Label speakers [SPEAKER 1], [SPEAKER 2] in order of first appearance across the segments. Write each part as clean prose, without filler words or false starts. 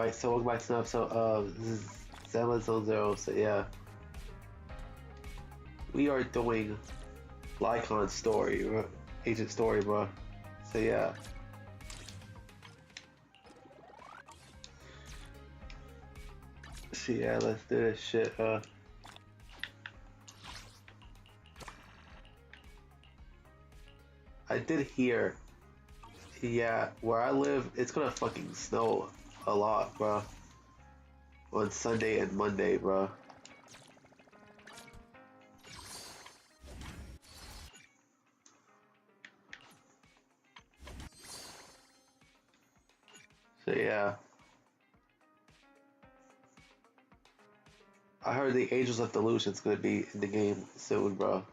[SPEAKER 1] Alright, so welcome back to another episode of Zenless Zone Zero. So yeah, we are doing Lycon's story, Agent Story, bro. So yeah. So yeah, let's do this shit, I did hear, yeah, where I live, it's gonna fucking snow a lot, bro. On Sunday and Monday, bro. So yeah. I heard the Angels of Delusion's gonna be in the game soon, bro.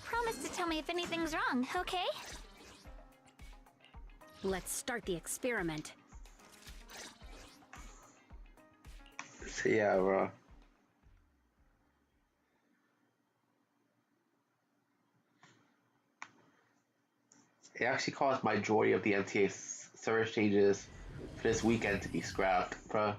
[SPEAKER 2] Promise to tell me if anything's wrong, okay?
[SPEAKER 3] Let's start the experiment.
[SPEAKER 1] So yeah, bro. It actually caused majority of the MTA service changes for this weekend to be scrapped, bro.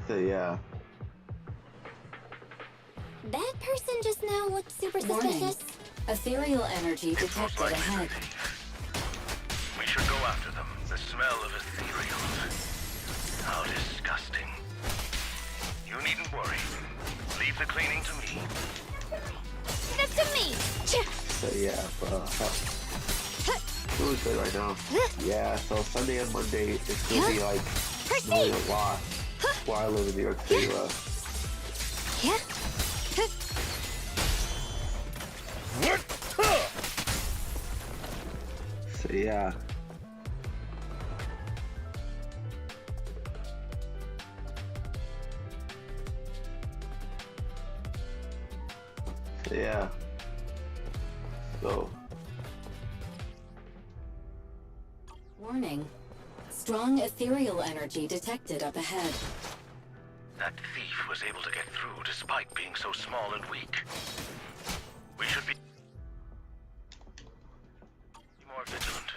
[SPEAKER 1] So yeah.
[SPEAKER 2] That person just now looked super
[SPEAKER 4] Warning.
[SPEAKER 2] suspicious.
[SPEAKER 4] Ethereal energy
[SPEAKER 5] It's most
[SPEAKER 4] detected
[SPEAKER 5] likely
[SPEAKER 4] ahead.
[SPEAKER 5] they- We should go after them. The smell of ethereal. How disgusting. You needn't worry. Leave the cleaning to me.
[SPEAKER 2] That's to me!
[SPEAKER 1] So yeah, bro. Doing good right now. Yeah, so Sunday and Monday it's gonna be like snowing a lot where I live in New York City, bro.
[SPEAKER 2] Yeah.
[SPEAKER 1] So yeah. So yeah. So
[SPEAKER 4] Warning. Strong ethereal energy detected up ahead.
[SPEAKER 5] That thief was able to get through despite being so small and weak. We should be more vigilant.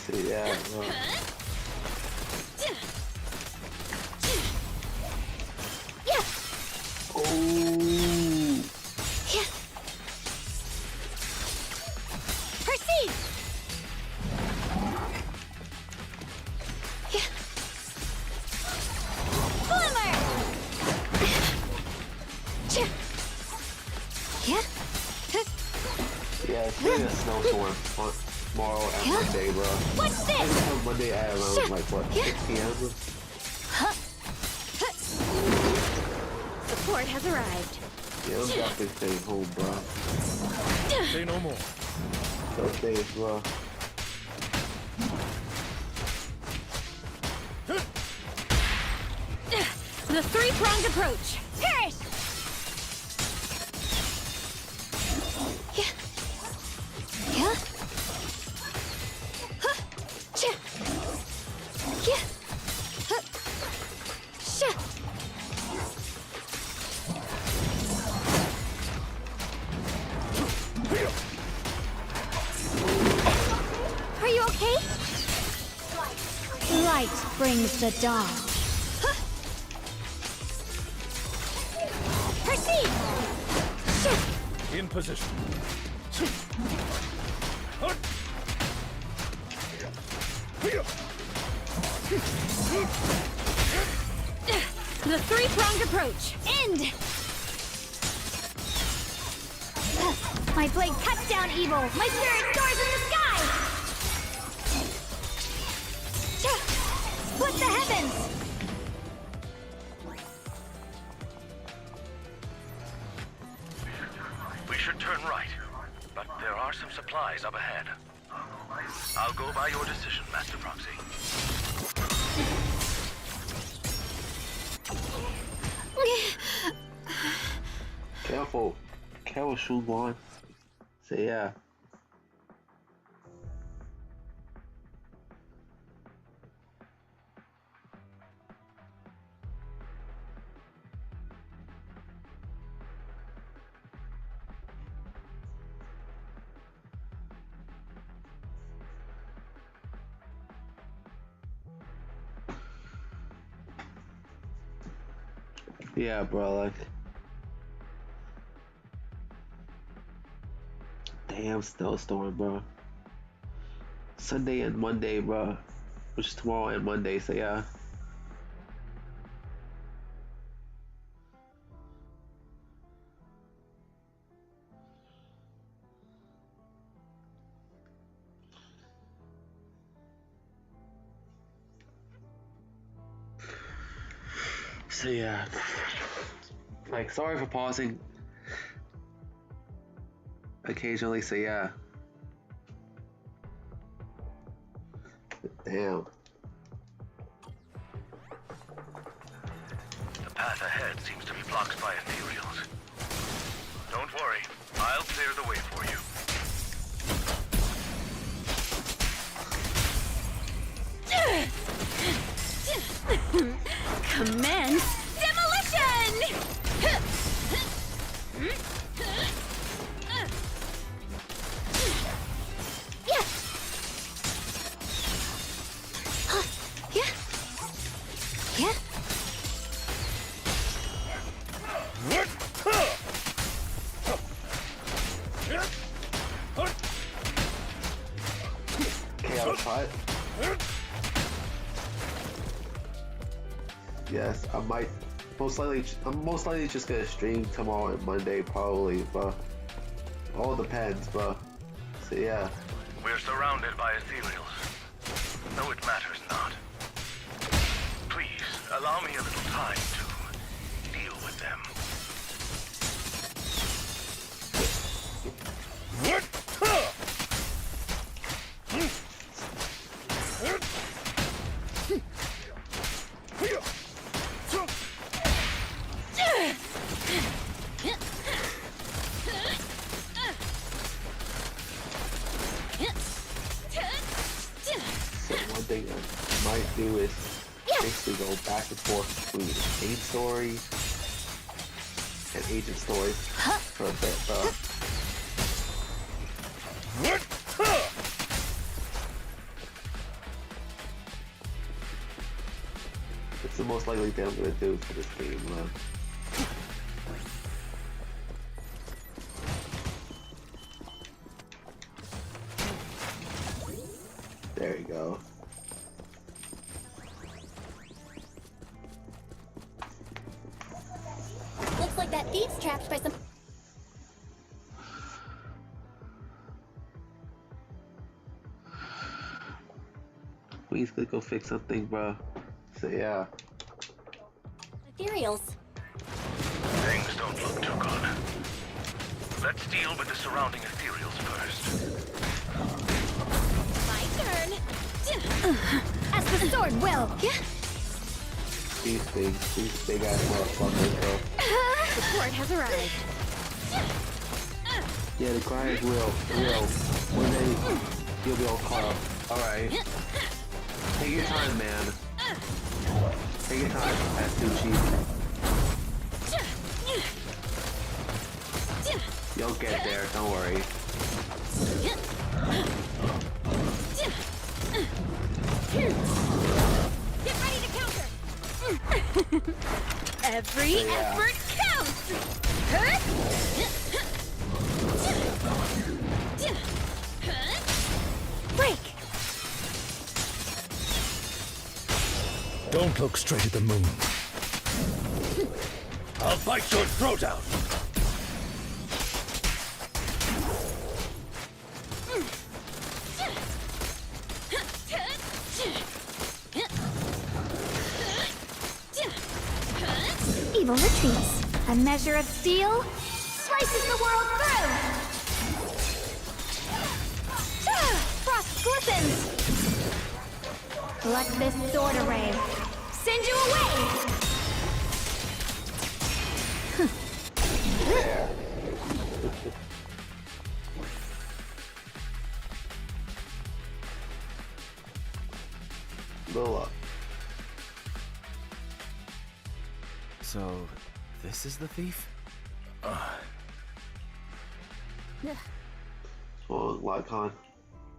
[SPEAKER 1] so yeah, bro.
[SPEAKER 2] Yeah.
[SPEAKER 1] Oh,
[SPEAKER 2] Yeah. Proceed. Yeah. Glimmer. Yeah.
[SPEAKER 1] yeah, it's gonna be a snowstorm on tomorrow and Monday, bro.
[SPEAKER 2] What's
[SPEAKER 1] I
[SPEAKER 2] this?
[SPEAKER 1] think on Monday at around like what, 6 p.m.
[SPEAKER 3] Support has arrived.
[SPEAKER 1] Yeah, I'm definitely staying home, bro.
[SPEAKER 6] Say no more.
[SPEAKER 1] Those days, bro.
[SPEAKER 3] The three-pronged approach.
[SPEAKER 2] Perish. Yeah. Yeah. Huh. Cha. Yeah. Huh. Sha. Are you okay?
[SPEAKER 3] Light brings the dawn.
[SPEAKER 2] Proceed. Sha.
[SPEAKER 6] In position.
[SPEAKER 3] The three-pronged approach.
[SPEAKER 2] End. My blade cuts down evil. My spirit soars in the sky. Cha. Split the heavens.
[SPEAKER 5] We should turn right, but there are some supplies up ahead. I'll go by your decision, Master Proxy.
[SPEAKER 1] Careful. Careful, Shunguan. So yeah. Yeah, bro, like damn snowstorm, bro. Sunday and Monday, bro. Which is tomorrow and Monday, so yeah. So yeah. Like, sorry for pausing occasionally, so yeah. Damn.
[SPEAKER 5] The path ahead seems to be blocked by ethereals. Don't worry, I'll clear the way for you.
[SPEAKER 3] Commence demolition!
[SPEAKER 1] Chaos Hut. Yes, I might. I'm most likely just gonna stream tomorrow and Monday probably, but all depends, bro. So yeah.
[SPEAKER 5] We're surrounded by ethereals. No, it matters not. Please, allow me a little time to deal with them.
[SPEAKER 1] So one thing I might do is basically go back and forth between main story and agent story for a bit, bro. It's the most likely thing I'm gonna do for this game, man. There you go.
[SPEAKER 2] Looks like that thief's trapped by some.
[SPEAKER 1] Please go fix something, bro. So yeah.
[SPEAKER 2] Ethereals.
[SPEAKER 5] Things don't look too good. Let's deal with the surrounding ethereals first.
[SPEAKER 3] My turn!
[SPEAKER 2] As the sword will.
[SPEAKER 1] These big ass motherfuckers, bro.
[SPEAKER 3] Support has arrived.
[SPEAKER 1] Yeah, the client will. One day, you'll be all caught up. Alright. Take your time, man. Take your time, that's too cheap. You'll get there, don't worry.
[SPEAKER 3] Get ready to counter! Every effort counts! Break!
[SPEAKER 6] Don't look straight at the moon. I'll bite your throat out.
[SPEAKER 2] Evil retreats. A measure of steel slices the world through. Frost glistens. Let this sword array send you away.
[SPEAKER 7] This is the thief?
[SPEAKER 1] Well, Lycon.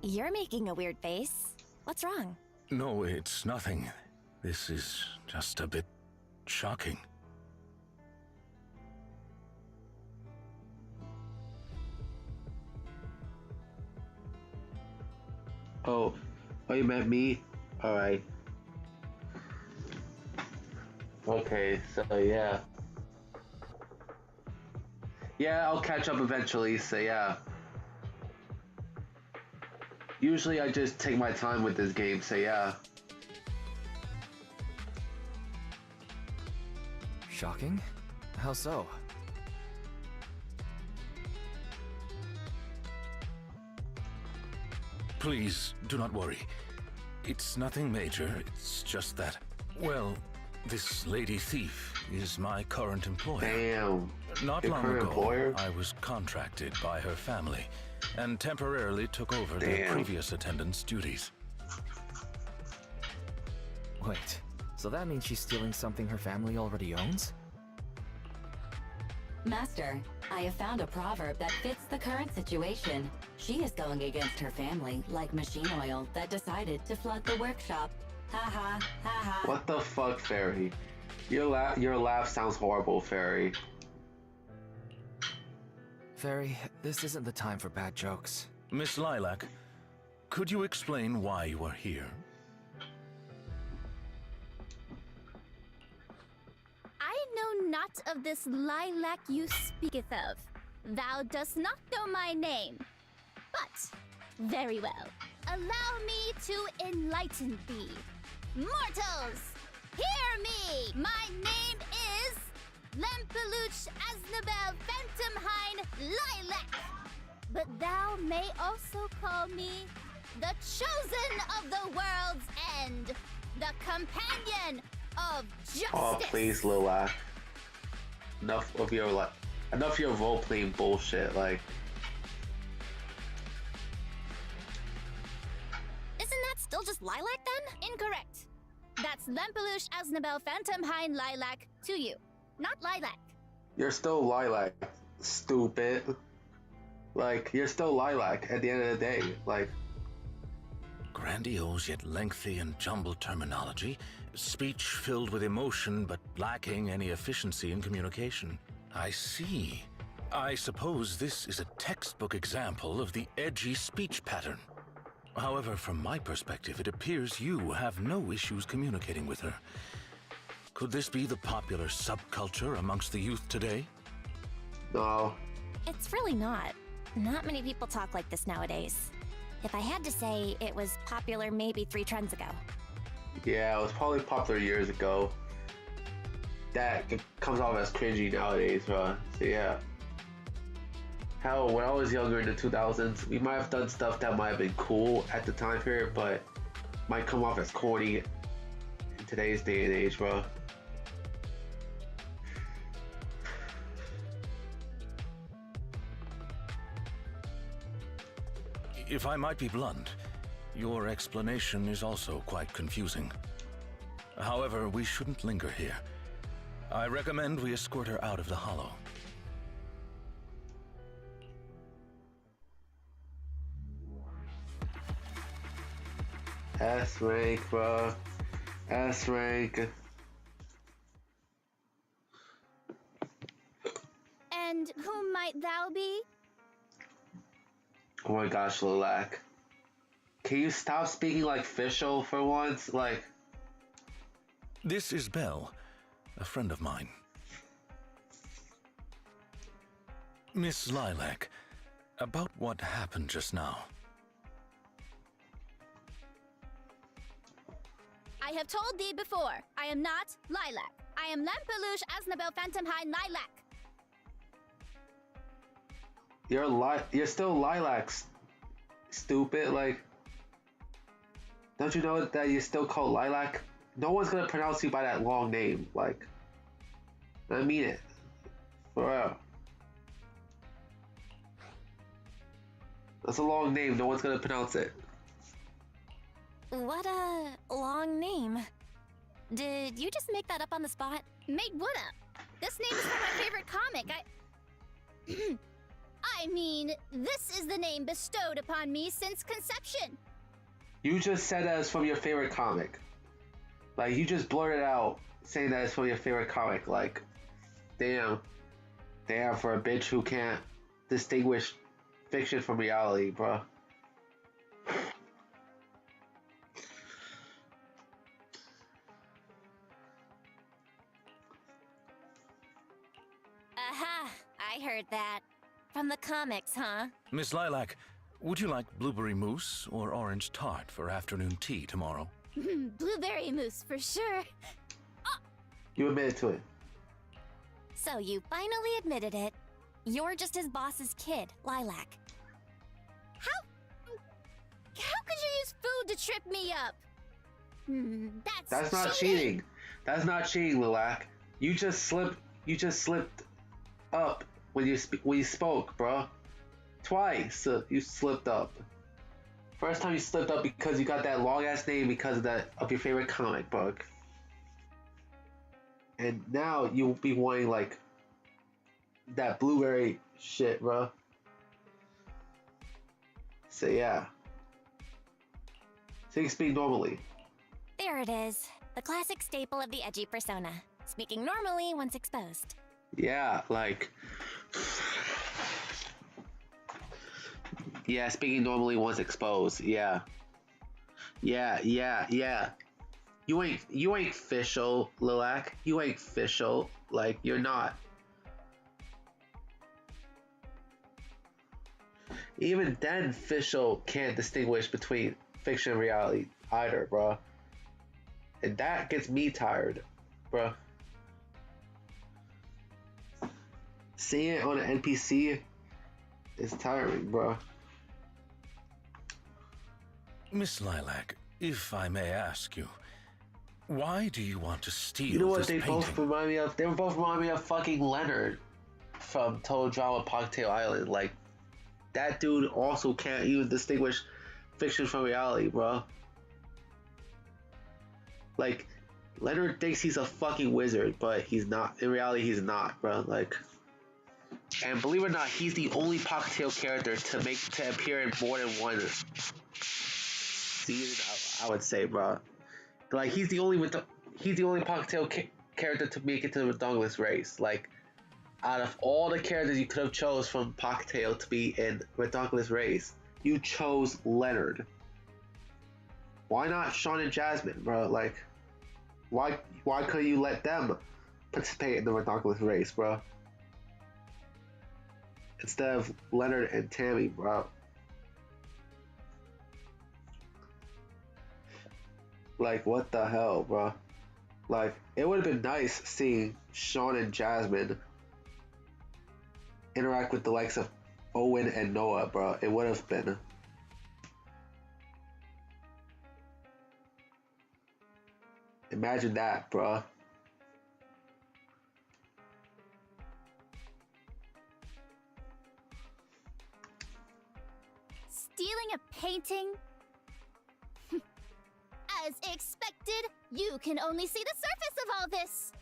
[SPEAKER 8] You're making a weird face. What's wrong?
[SPEAKER 6] No, it's nothing. This is just a bit shocking.
[SPEAKER 1] Oh, you meant me? Alright. Okay, so yeah. Yeah, I'll catch up eventually, so yeah. Usually I just take my time with this game, so yeah.
[SPEAKER 7] Shocking? How so?
[SPEAKER 6] Please, do not worry. It's nothing major, it's just that, well, this lady thief is my current employer.
[SPEAKER 1] Damn.
[SPEAKER 6] Not
[SPEAKER 1] Your
[SPEAKER 6] long
[SPEAKER 1] current
[SPEAKER 6] ago,
[SPEAKER 1] employer?
[SPEAKER 6] I was contracted by her family and temporarily took over their
[SPEAKER 1] Damn.
[SPEAKER 6] previous attendant's duties.
[SPEAKER 7] Wait, so that means she's stealing something her family already owns?
[SPEAKER 4] Master, I have found a proverb that fits the current situation. She is going against her family, like machine oil that decided to flood the workshop. Ha ha, ha ha.
[SPEAKER 1] What the fuck, Fairy? Your laugh sounds horrible, Fairy.
[SPEAKER 7] Fairy, this isn't the time for bad jokes.
[SPEAKER 6] Miss Lilac, could you explain why you are here?
[SPEAKER 2] I know not of this lilac you speaketh of. Thou dost not know my name. But, very well. Allow me to enlighten thee. Mortals, hear me! My name is Lempeluch Aznabel Phantomhine Lilac. But thou may also call me the chosen of the world's end, the companion of justice.
[SPEAKER 1] Oh, please, Lilac. Enough of your role-playing bullshit, like.
[SPEAKER 2] Isn't that still just Lilac then? Incorrect. That's Lempeluch Aznabel Phantomhine Lilac to you, not Lilac.
[SPEAKER 1] You're still Lilac, stupid. Like, you're still Lilac at the end of the day, like.
[SPEAKER 6] Grandiose yet lengthy and jumbled terminology, speech filled with emotion but lacking any efficiency in communication. I see. I suppose this is a textbook example of the edgy speech pattern. However, from my perspective, it appears you have no issues communicating with her. Could this be the popular subculture amongst the youth today?
[SPEAKER 1] No.
[SPEAKER 8] It's really not. Not many people talk like this nowadays. If I had to say, it was popular maybe 3 trends ago.
[SPEAKER 1] Yeah, it was probably popular years ago. That comes off as cringy nowadays, bro. So yeah. Hell, when I was younger in the 2000s, we might have done stuff that might have been cool at the time period, but might come off as corny in today's day and age, bro.
[SPEAKER 6] If I might be blunt, your explanation is also quite confusing. However, we shouldn't linger here. I recommend we escort her out of the hollow.
[SPEAKER 1] S rank, bro. S rank.
[SPEAKER 2] And whom might thou be?
[SPEAKER 1] Oh my gosh, Lilac. Can you stop speaking like official for once? Like.
[SPEAKER 6] This is Belle, a friend of mine. Miss Lilac, about what happened just now.
[SPEAKER 2] I have told thee before, I am not Lilac. I am Lempeluch Aznabel Phantomhine Lilac.
[SPEAKER 1] You're still Lilac, stupid. Like, don't you know that you're still called Lilac? No one's gonna pronounce you by that long name. Like, I mean it, for real. That's a long name. No one's gonna pronounce it.
[SPEAKER 8] What a long name. Did you just make that up on the spot?
[SPEAKER 2] Made what up? This name is from my favorite comic. I mean, this is the name bestowed upon me since conception.
[SPEAKER 1] You just said that it's from your favorite comic. Like, you just blurted out saying that it's from your favorite comic. Like, damn. Damn, for a bitch who can't distinguish fiction from reality, bro.
[SPEAKER 8] Aha! I heard that. From the comics, huh?
[SPEAKER 6] Miss Lilac, would you like blueberry mousse or orange tart for afternoon tea tomorrow?
[SPEAKER 2] Blueberry mousse for sure.
[SPEAKER 1] You admitted to it.
[SPEAKER 8] So you finally admitted it. You're just his boss's kid, Lilac.
[SPEAKER 2] How could you use food to trip me up?
[SPEAKER 1] That's not cheating. That's not cheating, Lilac. You just slipped up when you spoke, bro. Twice you slipped up. First time you slipped up because you got that long ass name because of your favorite comic book. And now you'll be wanting like that blueberry shit, bro. So yeah. So you speak normally.
[SPEAKER 8] There it is. The classic staple of the edgy persona. Speaking normally once exposed.
[SPEAKER 1] Yeah, like... Yeah, speaking normally once exposed. Yeah. Yeah. You ain't official, Lilac. You ain't official. Like, you're not. Even then, official can't distinguish between fiction and reality either, bro. And that gets me tired, bro. Seeing it on an NPC is tiring, bro.
[SPEAKER 6] Miss Lilac, if I may ask you, why do you want to steal
[SPEAKER 1] You know what
[SPEAKER 6] this
[SPEAKER 1] they
[SPEAKER 6] painting?
[SPEAKER 1] both remind me of? They both remind me of fucking Leonard from Total Drama Cocktail Island. Like, that dude also can't even distinguish fiction from reality, bro. Like, Leonard thinks he's a fucking wizard, but he's not. In reality, he's not, bro. Like, and believe it or not, he's the only Cocktail character to appear in more than one season. I would say, bro. Like, he's the only Cocktail character to make it to the Redonkulous race. Like, out of all the characters you could have chose from Cocktail to be in Redonkulous race, you chose Leonard. Why not Sean and Jasmine, bro? Like, why couldn't you let them participate in the Redonkulous race, bro? Instead of Leonard and Tammy, bro. Like, what the hell, bro? Like, it would have been nice seeing Sean and Jasmine interact with the likes of Owen and Noah, bro. It would have been. Imagine that, bro.
[SPEAKER 2] Stealing a painting? As expected, you can only see the surface of all this.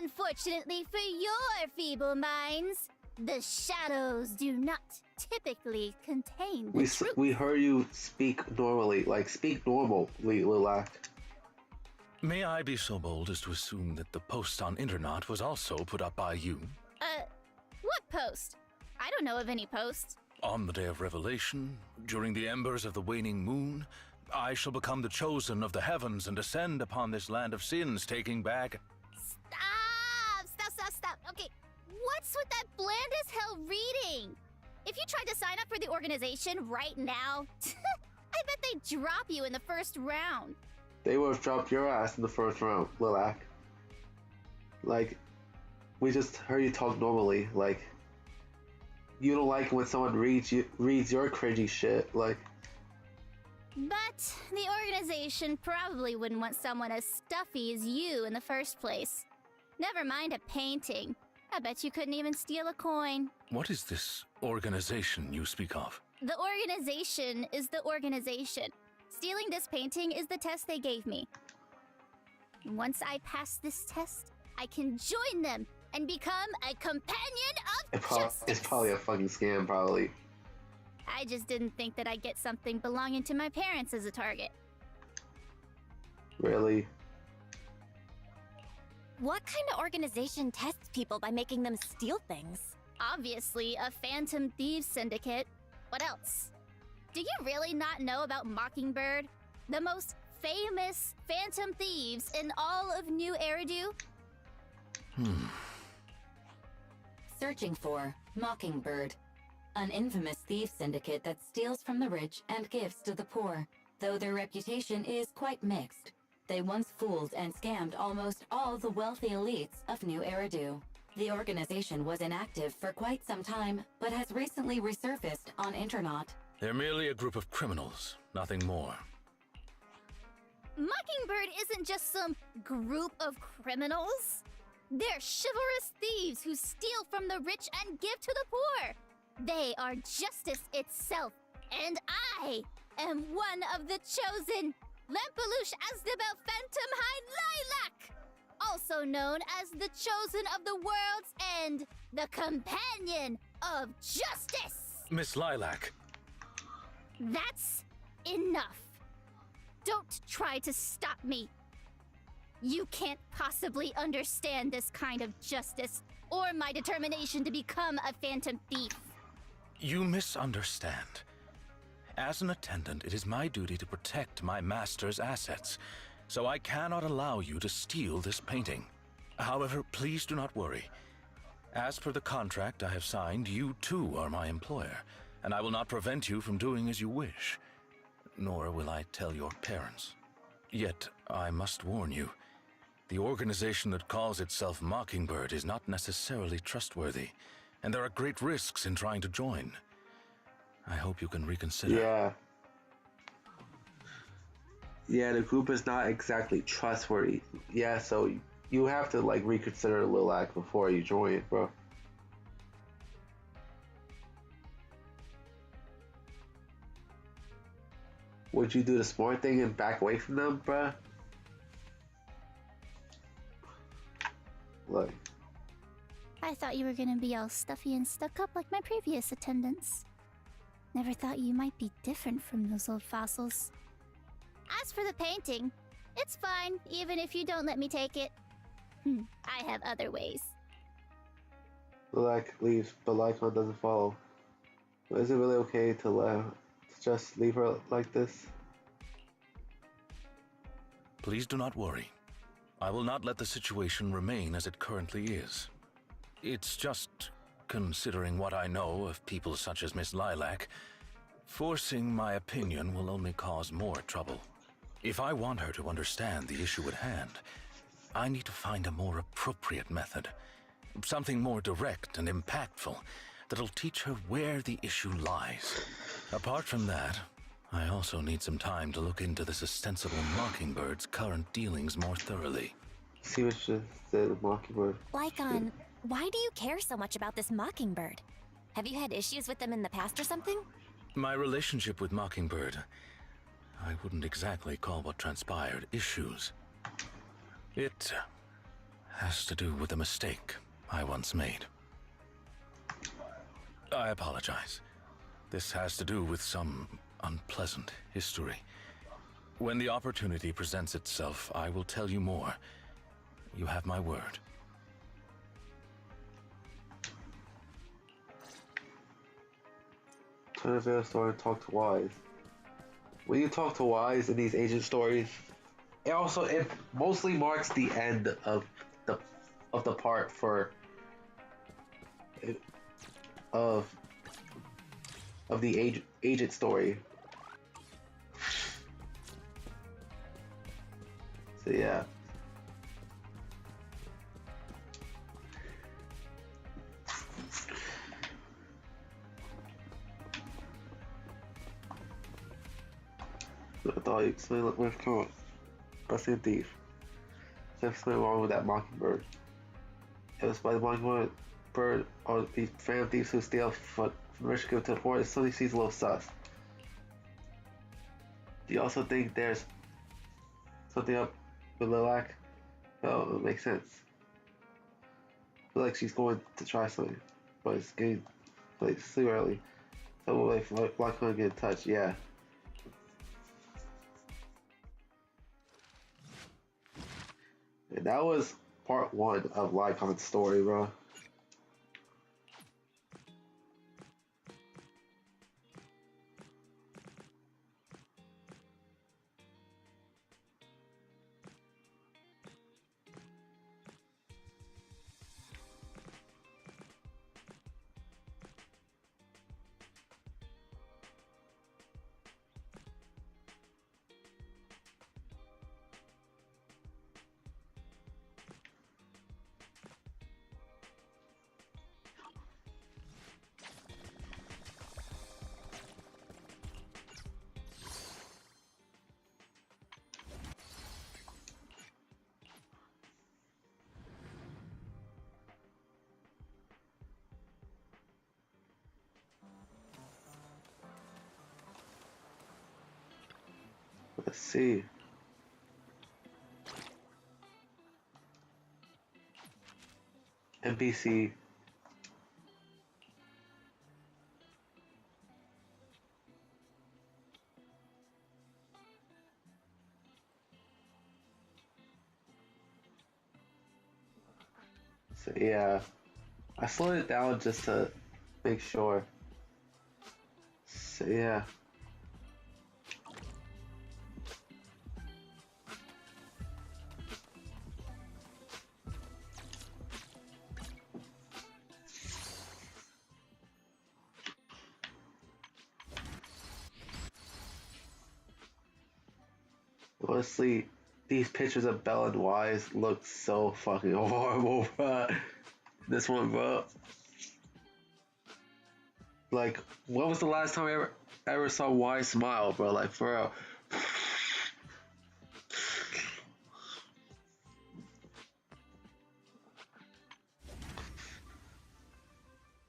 [SPEAKER 2] Unfortunately for your feeble minds, the shadows do not typically contain the truth.
[SPEAKER 1] We heard you speak normally. Like, speak normally, Lilac.
[SPEAKER 6] May I be so bold as to assume that the post on internet was also put up by you?
[SPEAKER 2] What post? I don't know of any post.
[SPEAKER 6] On the day of revelation, during the embers of the waning moon, I shall become the chosen of the heavens and descend upon this land of sins, taking back...
[SPEAKER 2] Stop. Okay, what's with that bland as hell reading? If you tried to sign up for the organization right now, I bet they'd drop you in the first round.
[SPEAKER 1] They would have dropped your ass in the first round, Lilac. Like, we just heard you talk normally. Like, you don't like when someone reads your cringy shit. Like,
[SPEAKER 2] but the organization probably wouldn't want someone as stuffy as you in the first place. Never mind a painting. I bet you couldn't even steal a coin.
[SPEAKER 6] What is this organization you speak of?
[SPEAKER 2] The organization is the organization. Stealing this painting is the test they gave me. Once I pass this test, I can join them and become a companion of
[SPEAKER 1] It's
[SPEAKER 2] justice.
[SPEAKER 1] probably a fucking scam, probably.
[SPEAKER 2] I just didn't think that I'd get something belonging to my parents as a target.
[SPEAKER 1] Really?
[SPEAKER 8] What kind of organization tests people by making them steal things?
[SPEAKER 2] Obviously, a Phantom Thieves Syndicate. What else? Do you really not know about Mockingbird? The most famous Phantom Thieves in all of New Eridu?
[SPEAKER 4] Searching for Mockingbird, an infamous thief syndicate that steals from the rich and gives to the poor. Though their reputation is quite mixed, they once fooled and scammed almost all the wealthy elites of New Eridu. The organization was inactive for quite some time, but has recently resurfaced on Internet.
[SPEAKER 6] They're merely a group of criminals, nothing more.
[SPEAKER 2] Mockingbird isn't just some group of criminals. They're chivalrous thieves who steal from the rich and give to the poor. They are justice itself, and I am one of the chosen. Lempelush Asdabel Phantom High Lilac, also known as the chosen of the world's end, the companion of justice.
[SPEAKER 6] Miss Lilac.
[SPEAKER 2] That's enough. Don't try to stop me. You can't possibly understand this kind of justice or my determination to become a phantom thief.
[SPEAKER 6] You misunderstand. As an attendant, it is my duty to protect my master's assets, so I cannot allow you to steal this painting. However, please do not worry. As per the contract I have signed, you too are my employer, and I will not prevent you from doing as you wish. Nor will I tell your parents. Yet, I must warn you, the organization that calls itself Mockingbird is not necessarily trustworthy, and there are great risks in trying to join. I hope you can reconsider.
[SPEAKER 1] Yeah, the group is not exactly trustworthy. Yeah, so you have to like reconsider Lilac before you join it, bro. Would you do the smart thing and back away from them, bruh? Look.
[SPEAKER 2] I thought you were gonna be all stuffy and stuck up like my previous attendants. Never thought you might be different from those old fossils. As for the painting, it's fine, even if you don't let me take it. I have other ways.
[SPEAKER 1] Lilac leaves, but Lycon doesn't follow. Is it really okay to just leave her like this?
[SPEAKER 6] Please do not worry. I will not let the situation remain as it currently is. It's just, considering what I know of people such as Miss Lilac, forcing my opinion will only cause more trouble. If I want her to understand the issue at hand, I need to find a more appropriate method. Something more direct and impactful that'll teach her where the issue lies. Apart from that, I also need some time to look into this ostensible Mockingbird's current dealings more thoroughly.
[SPEAKER 1] See what she said, Mockingbird.
[SPEAKER 8] Lycon, why do you care so much about this Mockingbird? Have you had issues with them in the past or something?
[SPEAKER 6] My relationship with Mockingbird, I wouldn't exactly call what transpired issues. It has to do with a mistake I once made. I apologize. This has to do with some unpleasant history. When the opportunity presents itself, I will tell you more. You have my word.
[SPEAKER 1] Turn to the story and talk to Wise. When you talk to Wise in these agent stories, it mostly marks the end of the part of the agent story. So yeah. I thought you explained what was called Busting a Thief. So explain wrong with that Mockingbird. It was by the Mockingbird or these fan thieves who steal from rich people to the poor. It suddenly seems a little sus. Do you also think there's something up with Lilac? Oh, it makes sense. like she's going to try something, but it's getting like it's too early. So we'll wait for Lycon to get in touch. Yeah. And that was part one of Lycon's story, bro. Let's see. NPC. So yeah, I slowed it down just to make sure. So yeah. Honestly, these pictures of Belle and Wise look so fucking horrible, bro. This one, bro. Like, when was the last time I ever saw Wise smile, bro? Like, for real.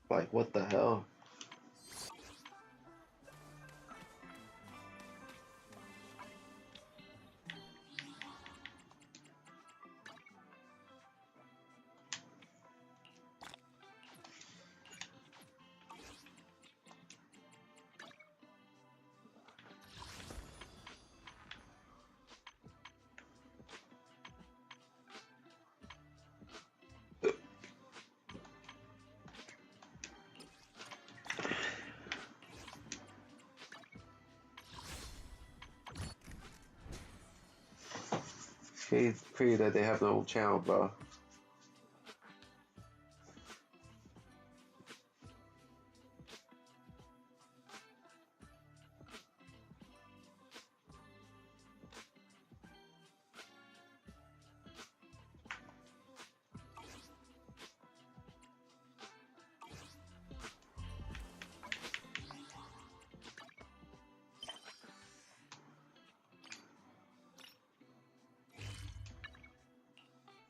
[SPEAKER 1] Like, what the hell? It's crazy that they have their own channel, bro.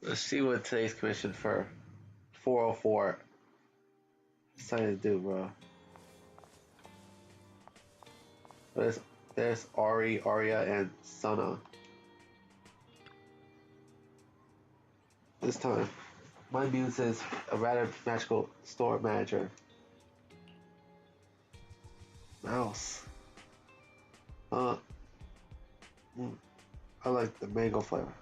[SPEAKER 1] Let's see what today's commission for 404 decided to do, bro. There's Ari, Arya, and Sana. This time, my muse is a rather magical store manager. Mouse. Uh, I like the mango flavor.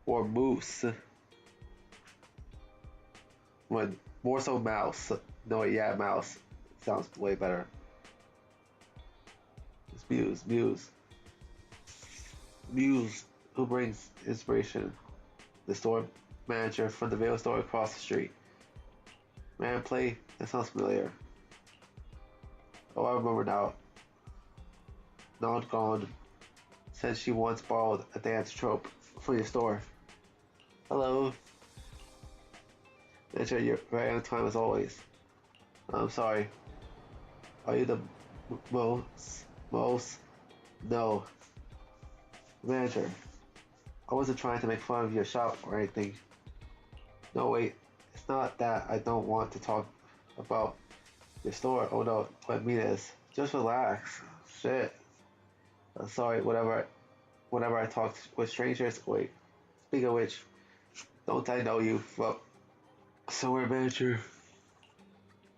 [SPEAKER 1] Or moose. When more so mouse. No, yeah, mouse. Sounds way better. It's Muse, Muse. Muse, who brings inspiration. The store manager from the Veil store across the street. Man, play, that sounds familiar. Oh, I remember now. Not gone. Said she once borrowed a dance trope from your store. Hello. Manager, you're right on time as always. I'm sorry. Are you the most? No. Manager, I wasn't trying to make fun of your shop or anything. No, wait. It's not that I don't want to talk about your store. Oh no, what I mean is, just relax. Shit. I'm sorry, whenever I talk with strangers. Wait. Speaking of which, Don't I know you from somewhere, manager?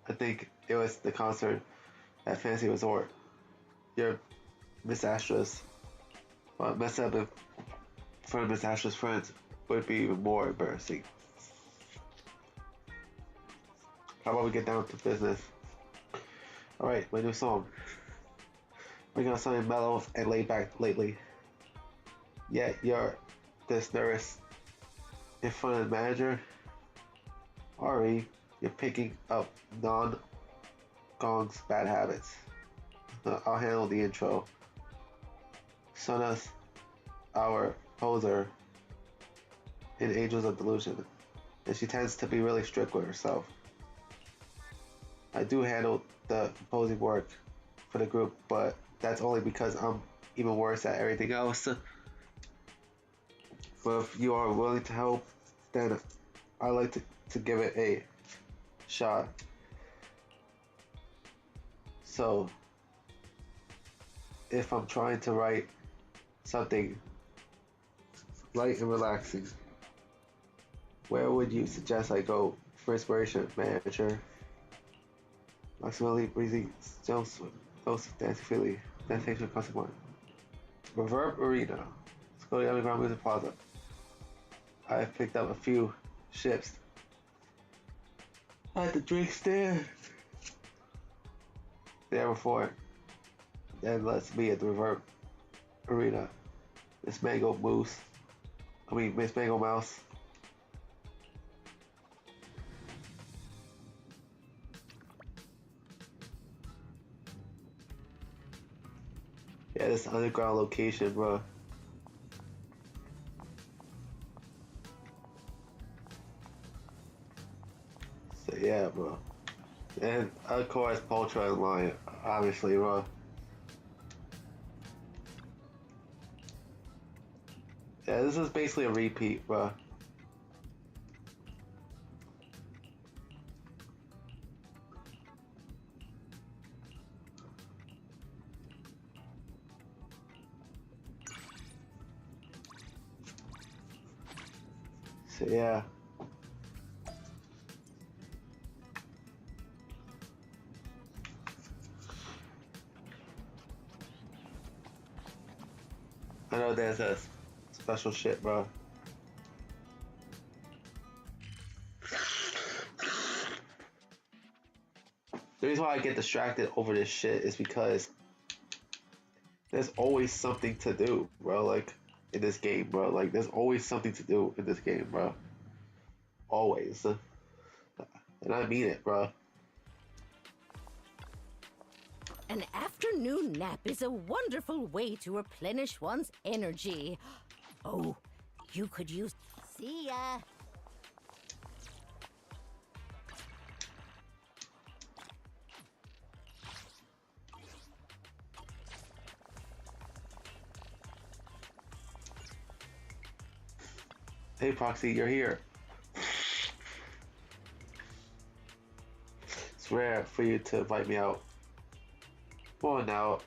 [SPEAKER 1] I think it was the concert at Fancy Resort. You're Miss Astra's. Well, mess up in front of Miss Astra's friends would be even more embarrassing. How about we get down to business? Alright, my new song. We're gonna something mellow and laid back lately. Yet you're this nervous in front of the manager. Ari, you're picking up non-Gong's bad habits. I'll handle the intro. Suna's our poser in Angels of Delusion, and she tends to be really strict with herself. I do handle the composing work for the group, but that's only because I'm even worse at everything else. But if you are willing to help, then I'd like to give it a shot. So, if I'm trying to write something light and relaxing, where would you suggest I go for inspiration, manager? Maximally breezy, Jones, dancing freely, sensation consequent. Reverb Arena. Let's go to the Underground Music Plaza. I've picked up a few ships at the drink stand there before. Then let's meet at the Reverb Arena. Miss Mango Mouse. Yeah, this underground location, bro. So yeah, bro. And of course, Poltra and Lion, obviously, bro. Yeah, this is basically a repeat, bro. So yeah. I know there's a special shit, bro. The reason why I get distracted over this shit is because there's always something to do, bro. Like, in this game, bro. Like, there's always something to do in this game, bro. Always. And I mean it, bro.
[SPEAKER 9] An afternoon nap is a wonderful way to replenish one's energy. Oh, you could use... See ya!
[SPEAKER 1] Hey, Proxy, you're here. It's rare for you to invite me out. Come on now.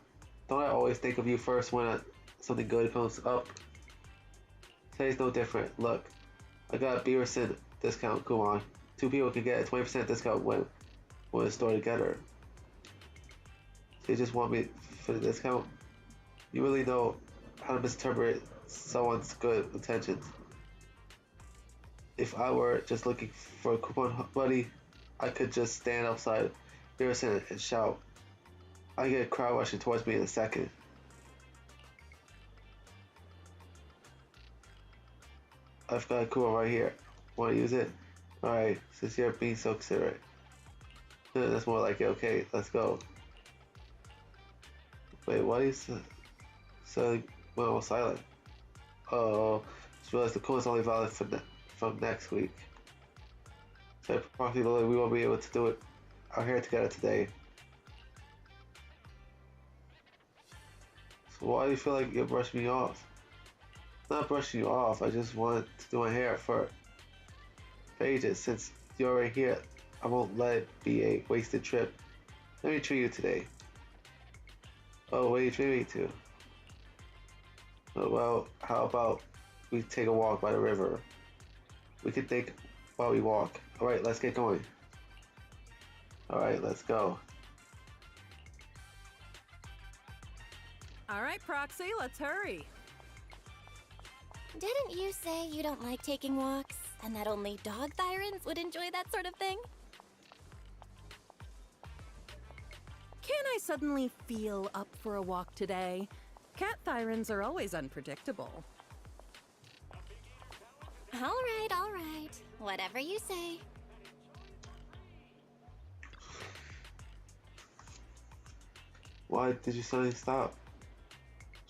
[SPEAKER 1] Don't I always think of you first when something good comes up? Today's no different. Look, I got a Beaverson discount. Come on. 2 people can get a 20% discount when we store together. So you just want me for the discount? You really know how to misinterpret someone's good intentions. If I were just looking for a coupon buddy, I could just stand outside Beaverson and shout. I get a crowd rushing towards me in a second. I've got a coupon right here. Want to use it? Alright, since you're being so considerate. That's more like it. Okay, let's go. Wait, what is so went all silent? Oh, just realized the coupon is only valid from next week. So probably we won't be able to do it out here together today. So why do you feel like you brushed me off? Not brushing you off, I just wanted to do my hair for ages. Since you're already here, I won't let it be a wasted trip. Let me treat you today. Oh, what are you treating me to? Oh, well, how about we take a walk by the river? We can think while we walk. Alright, let's get going. Alright, let's go.
[SPEAKER 10] Alright, Proxy, let's hurry.
[SPEAKER 8] Didn't you say you don't like taking walks, and that only dog thyrans would enjoy that sort of thing?
[SPEAKER 10] Can I suddenly feel up for a walk today? Cat thyrans are always unpredictable.
[SPEAKER 8] All right. Whatever you say.
[SPEAKER 1] Why did you suddenly stop?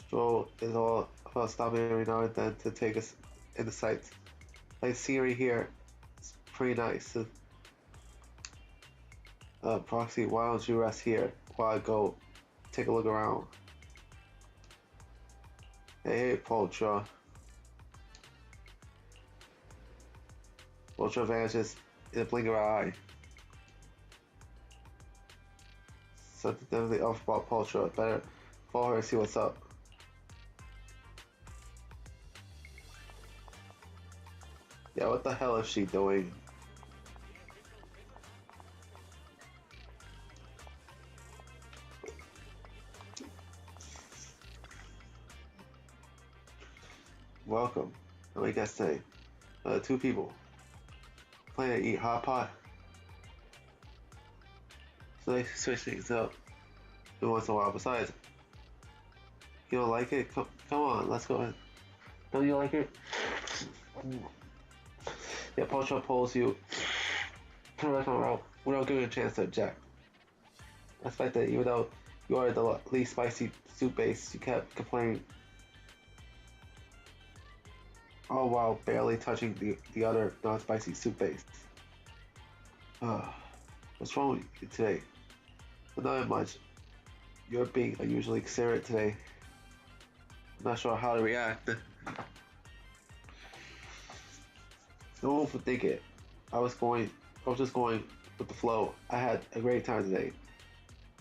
[SPEAKER 1] Stroll is all about stopping every now and then to take us in the sights. Like scenery here, it's pretty nice. Proxy, why don't you rest here while I go take a look around? Hey, Poltra. Poltra vanishes in a blink of an eye. Something definitely off about Poltra. Better follow her and see what's up. Yeah, what the hell is she doing? Welcome. Let me guess today. 2 people. Plan to eat hot pot. So they switch things up every once in a while. Besides, you don't like it? Come on, let's go ahead. Don't you like it? Yeah, Poltra pulls you. Turn back on route without giving you a chance to object. I suspect that even though you are the least spicy soup base, you kept complaining. All while barely touching the other non-spicy soup base. What's wrong with you today? Well, not much. You're being unusually considerate today. I'm not sure how to react. Don't overthink it. I was just going with the flow. I had a great time today.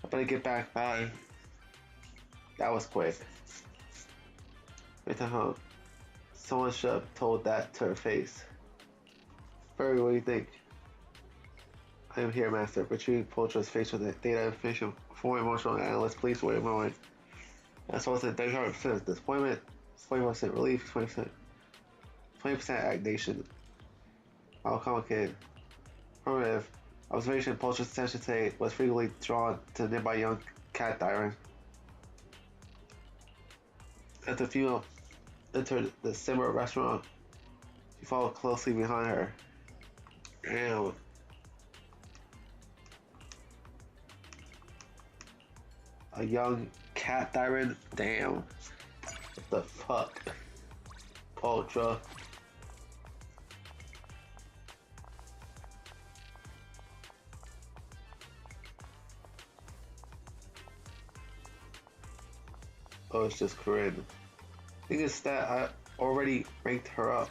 [SPEAKER 1] I better get back. Bye. That was quick. Wait a minute. Someone should have told that to her face. Furry, what do you think? I am here, Master. Retrieve Poltra's facial data information for emotional analyst. Please wait a moment. That's also 35% disappointment, 20% relief, 20% aggravation. How complicated. Primitive. Observation, Poltra's attention today was frequently drawn to the nearby young cat Dyran. As the female entered the Simmer restaurant, she followed closely behind her. Damn. A young cat Dyran? Damn. What the fuck? Poltra. Oh, it's just Corinne. Thing is that I already ranked her up.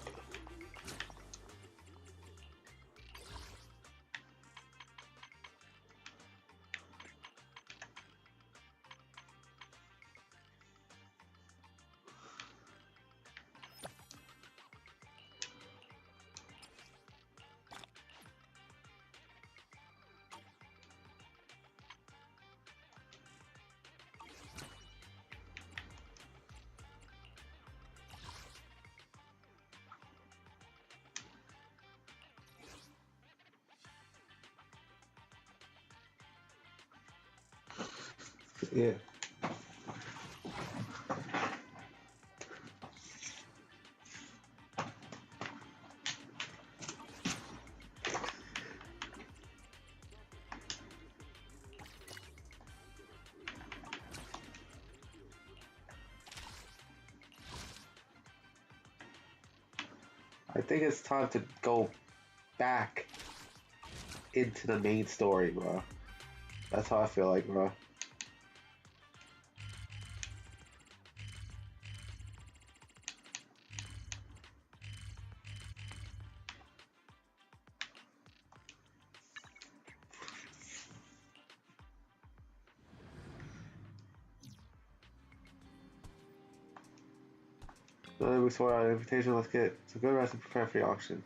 [SPEAKER 1] Yeah. I think it's time to go back into the main story, bro. That's how I feel like, bro. So then we sort out an invitation. Let's get some good rest and prepare for the auction.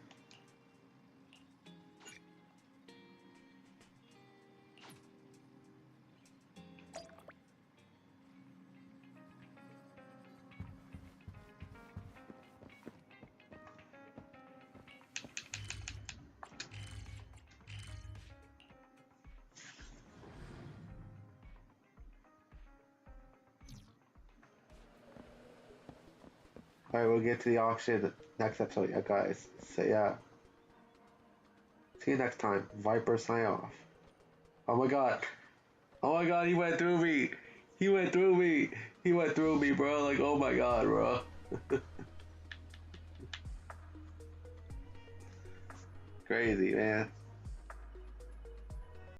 [SPEAKER 1] Alright, we'll get to the auction next episode, yeah, guys. So, yeah. See you next time. Viper, sign off. Oh my god. Oh my god, he went through me. He went through me. He went through me, bro. Like, oh my god, bro. Crazy, man.